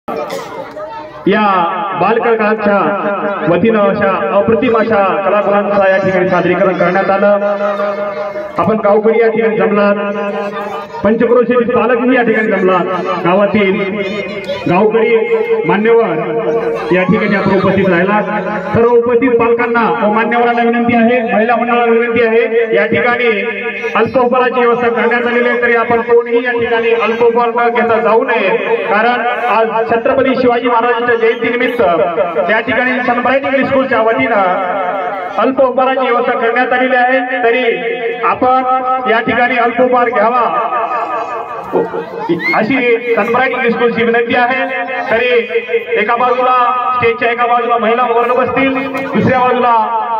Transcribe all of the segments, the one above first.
या बालकलाच्या वतीनं अशा अप्रतिम अशा कलाकारांचा या ठिकाणी सादरीकरण करण्यात आलं। आपण गावकरी या ठिकाणी जमलात, पंचक्रोशीतील पालकही या ठिकाणी जमलात, गावातील गावकरी मान्यवर या ठिकाणी आपण उपस्थित राहिला। सर्व उपस्थित पालकांना व मान्यवरांना विनंती आहे, महिला मंडळाला विनंती आहे, या ठिकाणी अल्पोपहाराची व्यवस्था करण्यात आलेली आहे, तरी आपण कोणीही या ठिकाणी अल्पोपहार न घेता जाऊ नये, कारण आज छत्रपती शिवाजी महाराजांच्या जयंती निमित्त या ठिकाणी सनब्राईट इंग्लिश स्कूलच्या वतीनं अल्पोपहाराची व्यवस्था करण्यात आलेली आहे, तरी आपण या ठिकाणी अल्पोपहार घ्यावा अशी सनब्राईट इंग्लिश स्कूलची विनंती आहे। तरी एका बाजूला स्टेजच्या एका बाजूला महिला वर्ग बसतील, दुसऱ्या बाजूला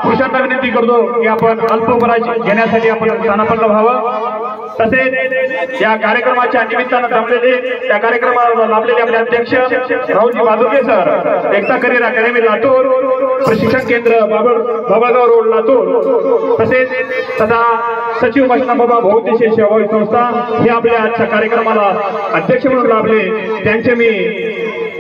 पुरुषांना विनंती करतो की आपण अल्पोपहार घेण्यासाठी आपण स्थानापन्न व्हावं। तसेच या कार्यक्रमाच्या निमित्तानं जमलेले त्या कार्यक्रमाला लाभलेले आपले अध्यक्ष राहुलजी बाजुके सर, एकता करिअर अकॅडमी लातूर, प्रशिक्षण केंद्र बाबळगाव रोड लातूर, तसेच तथा सचिव बाबा बहुउद्देशीय सेवाभावी संस्था हे आपल्या आजच्या कार्यक्रमाला अध्यक्ष म्हणून लाभले, त्यांचे मी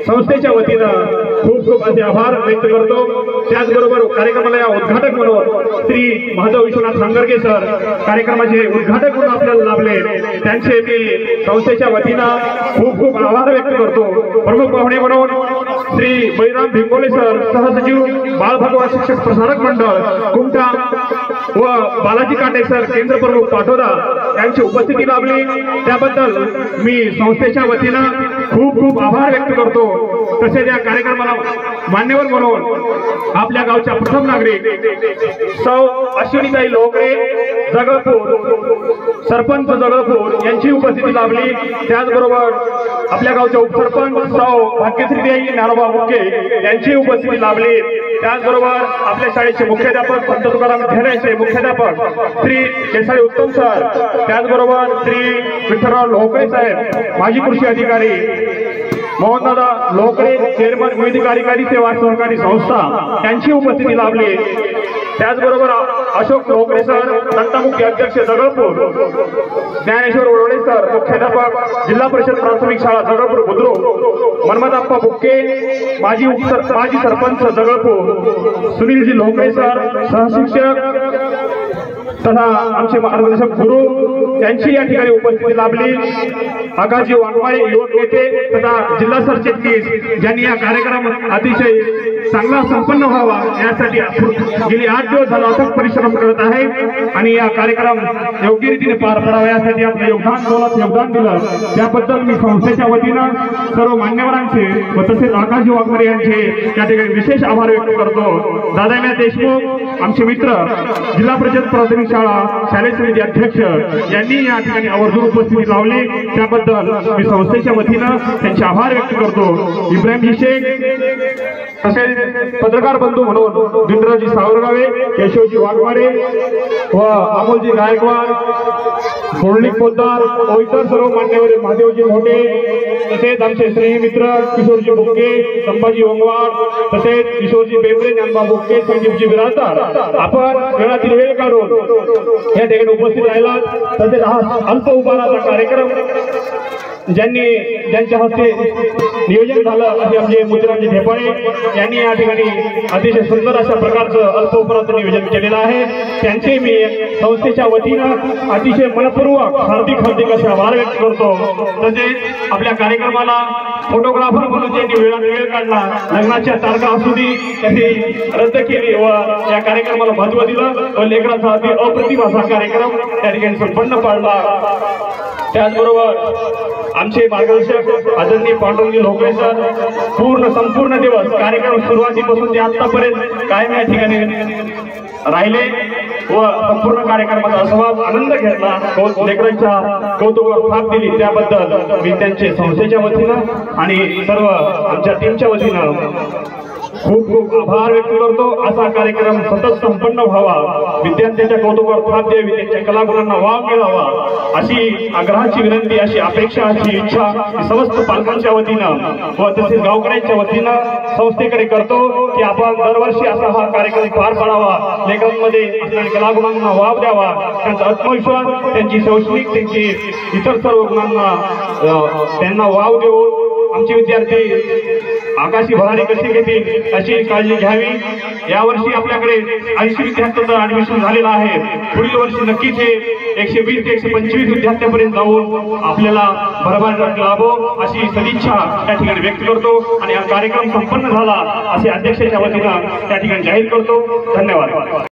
संस्थेच्या वतीनं खूप खूप असे आभार व्यक्त करतो। त्याचबरोबर कार्यक्रमाला या उद्घाटक म्हणून श्री माधव विश्वनाथ सांगरगे सर कार्यक्रमाचे उद्घाटक म्हणून आपल्याला लाभले, त्यांचे मी संस्थेच्या वतीनं खूप खूप आभार व्यक्त करतो। प्रमुख पाहुणे म्हणून श्री बळीराम भिंगोले सर, सहसचिव बाळ भगवान शिक्षक प्रसारक मंडळ कुमटा व बालाजी काटे सर, केंद्र प्रमुख पाटोदा यांची उपस्थिती लाभली, त्याबद्दल मी संस्थेच्या वतीनं खूप खूप आभार व्यक्त करतो। तसेच या कार्यक्रमाला मान्यवर म्हणून आपल्या गावच्या प्रथम नागरिक सौ अश्विनीताई लोकरे जगळपूर, सरपंच जगळपूर यांची उपस्थिती लाभली, त्याचबरोबर आपल्या गावच्या उपसरपंच सौ भाग्यश्रीताई ज्ञानोबा मुके यांची उपस्थिती लाभली, त्याचबरोबर आपल्या शाळेचे मुख्याध्यापक संत तुकाराम घेण्याचे मुख्याध्यापक श्री केसाई उत्तम सर, त्याचबरोबर श्री विठ्ठलराव लोकरे साहेब माजी कृषी अधिकारी, मोहनदादा लोकरे चेअरमन विविध कार्यकारी सेवा सहकारी संस्था यांची उपस्थिती लाभली, त्याचबरोबर अशोक लोकरे सर तंटामुख्य अध्यक्ष जगळपूर, ज्ञानेश्वर ओरळे सर मुख्याध्यापक जिल्हा परिषद प्राथमिक शाळा जगळपूर बुद्रुक, मनमदाप्पा बुक्के माजी सरपंच जगळपूर, सुनीलजी लोकरे सर सहशिक्षक तथा आमचे मार्गदर्शक गुरु यांची या ठिकाणी उपस्थिती लाभली, आकाशजी वाघमारे युवक नेते तथा जिल्हा सरचिटणीस ज्यांनी हा कार्यक्रम अतिशय चांगला संपन्न व्हावा यासाठी गेली 8 दिवस झाला अथक परिश्रम करत आहे आणि या कार्यक्रम योग्य रीतीने पार पडावा यासाठी आपलं योगदान दिलं, त्याबद्दल मी संस्थेच्या वतीनं सर्व मान्यवरांचे व तसेच आकाशजी वाघमारे यांचे या ठिकाणी विशेष आभार व्यक्त करतो। दादाम्या देशमुख आमचे मित्र जिल्हा परिषद प्राथमिक शाळा शालेय समिती अध्यक्ष यांनी या ठिकाणी आवर्जून उपस्थिती लावली, त्याबद्दल मी संस्थेच्या वतीनं त्यांचे आभार व्यक्त करतो। इब्राहिमजी शेख तसेच पत्रकार बंधू म्हणून दिनराजी सावरगावे, केशवजी वाघमारे व अमोलजी गायकवाड, सोडलिक पोद्दार व इतर सर्व मान्यवर महादेवजी मोठे, तसेच आमचे स्नेही मित्र किशोरजी बुक्के, संभाजी ओंगवाड, तसेच किशोरजी बेंबरे, ज्ञानबा बुक्के, संजीवजी बिराजदार, आपण वेळातील वेळ काढून या ठिकाणी उपस्थित राहिला। तसेच हा अल्प उपहाराचा कार्यक्रम ज्यांच्या हस्ते नियोजन झालं असे आमचे मुद्राजी ढेपाळे यांनी या ठिकाणी अतिशय सुंदर अशा प्रकारचं अल्प उपहाराचं नियोजन केलेलं आहे, त्यांचे मी संस्थेच्या वतीनं अतिशय मनपूर्वक हार्दिक असे आभार व्यक्त करतो। तसेच आपल्या कार्यक्रमाला फोटोग्राफर म्हणून ज्यांनी वेळ काढला, लग्नाच्या तारखा असू दे त्यांनी रद्द केली व या कार्यक्रमाला महत्व दिलं व लेकराचा अति अप्रतिम असा कार्यक्रम त्या ठिकाणी संपन्न पाडला। त्याचबरोबर आमचे मार्गदर्शक आदरणीय पांडुरंग लोकरे सर संपूर्ण दिवस कार्यक्रम सुरुवातीपासून ते आतापर्यंत कायम या ठिकाणी राहिले व संपूर्ण कार्यक्रमाचा आस्वाद आनंद घेतला, लेकरांच्या कौतुकावर थाप दिली, त्याबद्दल मी त्यांचे संस्थेच्या वतीनं आणि सर्व आमच्या टीमच्या वतीनं खूप खूप आभार व्यक्त करतो। असा कार्यक्रम सतत संपन्न व्हावा, विद्यार्थ्यांच्या कौतुकावर थाप द्यावी, त्यांच्या कलागुणांना वाव मिळावा अशी आग्रहाची विनंती, अशी अपेक्षा, अशी इच्छा समस्त पालकांच्या वतीनं व तसेच गावकऱ्यांच्या वतीनं संस्थेकडे करतो की आपण दरवर्षी असा हा कार्यक्रम पार पाडावा, लेखकांमध्ये असणाऱ्या कलागुणांना वाव द्यावा, त्यांचा आत्मविश्वास, त्यांची शैक्षणिक, त्यांची इतर सर्व गुणांना त्यांना वाव देऊ आमचे विद्यार्थी आकाशी भरारी कशी घेतील अशी काळजी घ्यावी। यावर्षी आपल्याकडे 80 विद्यार्थ्यांचं ऍडमिशन झालेलं आहे। पुढील वर्षी नक्कीच हे 120 ते 125 विद्यार्थ्यांपर्यंत जाऊन आपल्याला भरभराट लाभो अशी सदिच्छा त्या ठिकाणी व्यक्त करतो आणि हा कार्यक्रम संपन्न झाला असे अध्यक्षाच्या वतीनं त्या ठिकाणी जाहीर करतो। धन्यवाद।